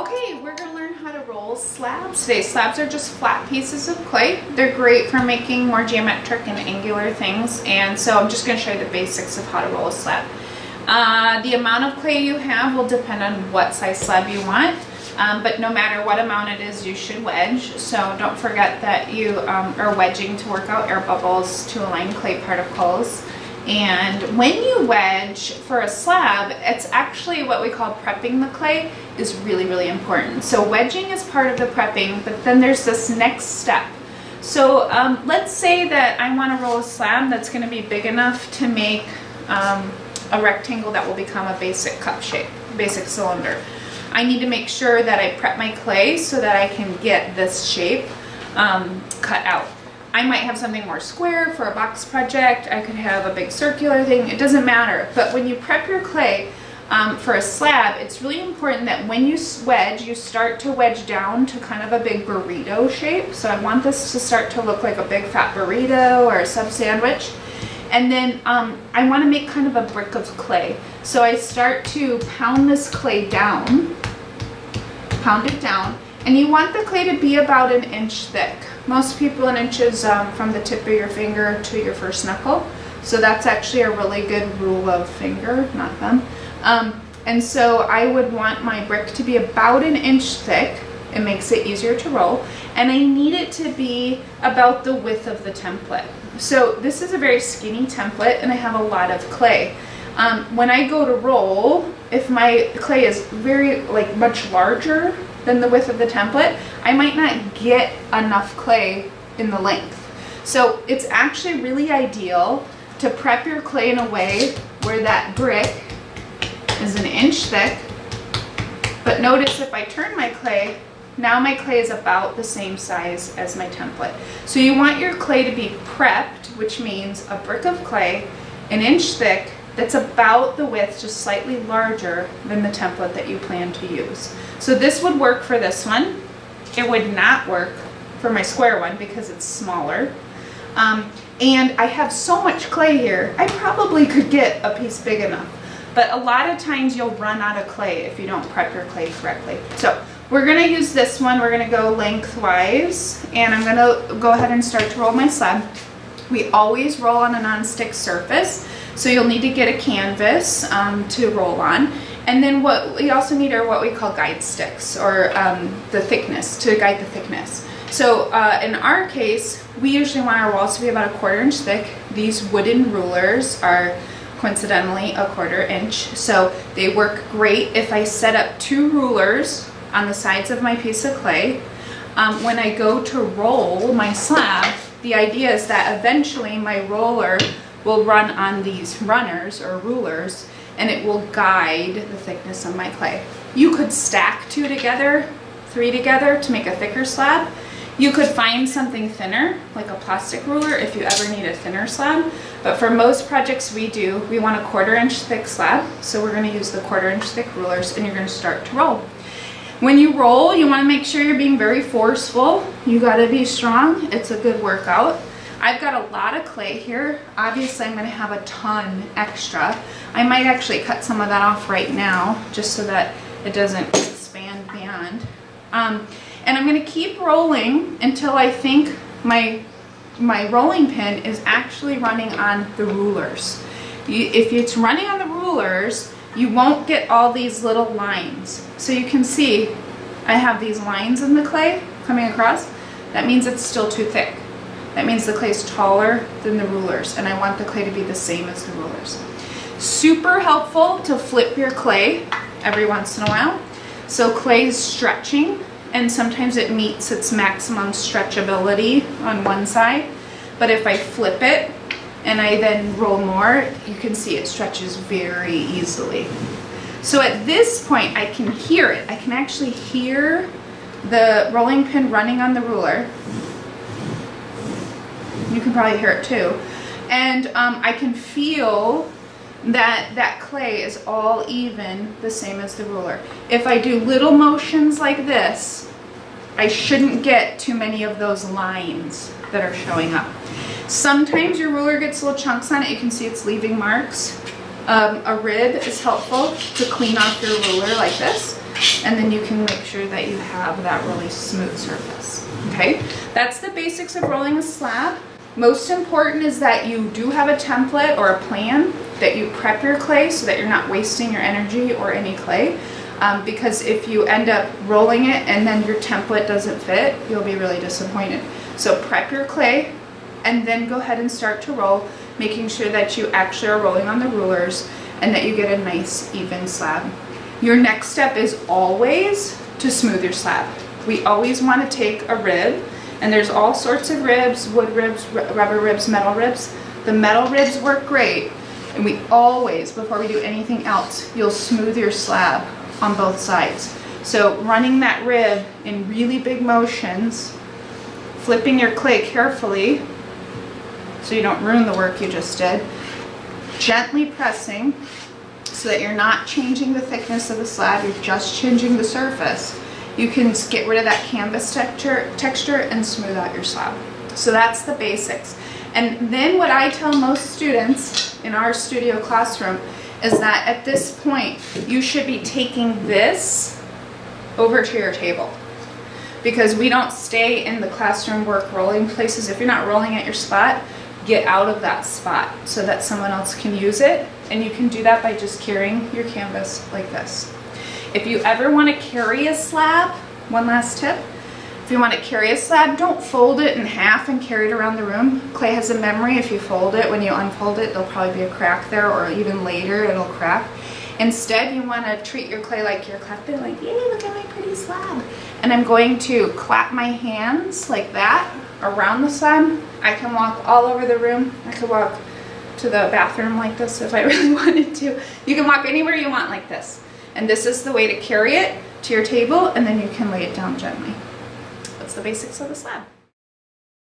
Okay, we're going to learn how to roll slabs today. Slabs are just flat pieces of clay. They're great for making more geometric and angular things, and so I'm just going to show you the basics of how to roll a slab. The amount of clay you have will depend on what size slab you want, but no matter what amount it is, you should wedge. So don't forget that you are wedging to work out air bubbles to align clay particles. And when you wedge for a slab, it's actually what we call prepping the clay is really, really important. So wedging is part of the prepping, but then there's this next step. So let's say that I want to roll a slab that's going to be big enough to make a rectangle that will become a basic cup shape, basic cylinder. I need to make sure that I prep my clay so that I can get this shape cut out. I might have something more square for a box project. I could have a big circular thing. It doesn't matter. But when you prep your clay for a slab, it's really important that when you wedge, you start to wedge down to kind of a big burrito shape. So I want this to start to look like a big fat burrito or a sub sandwich. And then I want to make kind of a brick of clay. So I start to pound this clay down, pound it down. And you want the clay to be about 1 inch thick. Most people 1 inch is from the tip of your finger to your first knuckle. So that's actually a really good rule of finger, not thumb. And so I would want my brick to be about 1 inch thick. It makes it easier to roll. And I need it to be about the width of the template. So this is a very skinny template and I have a lot of clay. When I go to roll, if my clay is very much larger than the width of the template, I might not get enough clay in the length. So it's actually really ideal to prep your clay in a way where that brick is 1 inch thick. But notice if I turn my clay, now my clay is about the same size as my template. So you want your clay to be prepped, which means a brick of clay 1 inch thick that's about the width, just slightly larger than the template that you plan to use. So this would work for this one. It would not work for my square one because it's smaller. And I have so much clay here, I probably could get a piece big enough. But a lot of times you'll run out of clay if you don't prep your clay correctly. So we're gonna use this one. We're gonna go lengthwise, and I'm gonna go ahead and start to roll my slab. We always roll on a non-stick surface. So you'll need to get a canvas to roll on. And then what we also need are what we call guide sticks, or the thickness, to guide the thickness. So in our case, we usually want our walls to be about 1/4 inch thick. These wooden rulers are coincidentally 1/4 inch. So they work great if I set up 2 rulers on the sides of my piece of clay. When I go to roll my slab, the idea is that eventually my roller will run on these runners or rulers, and it will guide the thickness of my clay. You could stack 2 together, 3 together to make a thicker slab. You could find something thinner, like a plastic ruler, if you ever need a thinner slab. But for most projects we do, we want a 1/4 inch thick slab. So we're gonna use the 1/4 inch thick rulers, and you're gonna start to roll. When you roll, you wanna make sure you're being very forceful. You gotta be strong. It's a good workout. I've got a lot of clay here. Obviously, I'm gonna have a ton extra. I might actually cut some of that off right now, just so that it doesn't expand beyond. And I'm gonna keep rolling until I think my rolling pin is actually running on the rulers. If it's running on the rulers, you won't get all these little lines. So you can see I have these lines in the clay coming across. That means it's still too thick. That means the clay is taller than the rulers, and I want the clay to be the same as the rulers. Super helpful to flip your clay every once in a while. So clay is stretching, and sometimes it meets its maximum stretchability on one side. But if I flip it and I then roll more, you can see it stretches very easily. So at this point, I can hear it. I can actually hear the rolling pin running on the ruler. You can probably hear it too. And I can feel that clay is all even the same as the ruler. If I do little motions like this, I shouldn't get too many of those lines that are showing up. Sometimes your ruler gets little chunks on it. You can see it's leaving marks. A rib is helpful to clean off your ruler like this. and then you can make sure that you have that really smooth surface. Okay, that's the basics of rolling a slab. Most important is that you do have a template or a plan, that you prep your clay so that you're not wasting your energy or any clay. Because if you end up rolling it and then your template doesn't fit, you'll be really disappointed. So prep your clay and then go ahead and start to roll, making sure that you actually are rolling on the rulers and that you get a nice even slab. Your next step is always to smooth your slab. We always want to take a rib, and there's all sorts of ribs, wood ribs, rubber ribs, metal ribs. The metal ribs work great, and we always, before we do anything else, you'll smooth your slab on both sides. So running that rib in really big motions, flipping your clay carefully so you don't ruin the work you just did, gently pressing so that you're not changing the thickness of the slab, you're just changing the surface. You can get rid of that canvas texture and smooth out your slab. So that's the basics. And then what I tell most students in our studio classroom is that at this point, you should be taking this over to your table. Because we don't stay in the classroom work rolling places. If you're not rolling at your spot, get out of that spot so that someone else can use it. And you can do that by just carrying your canvas like this. If you ever want to carry a slab, one last tip, if you want to carry a slab, don't fold it in half and carry it around the room. Clay has a memory. If you fold it, when you unfold it, there'll probably be a crack there, or even later it'll crack. Instead, you want to treat your clay like you're clapping, like, yay, look at my pretty slab. And I'm going to clap my hands like that around the slab. I can walk all over the room. I could walk to the bathroom like this if I really wanted to. You can walk anywhere you want like this. And this is the way to carry it to your table, and then you can lay it down gently. That's the basics of the slab.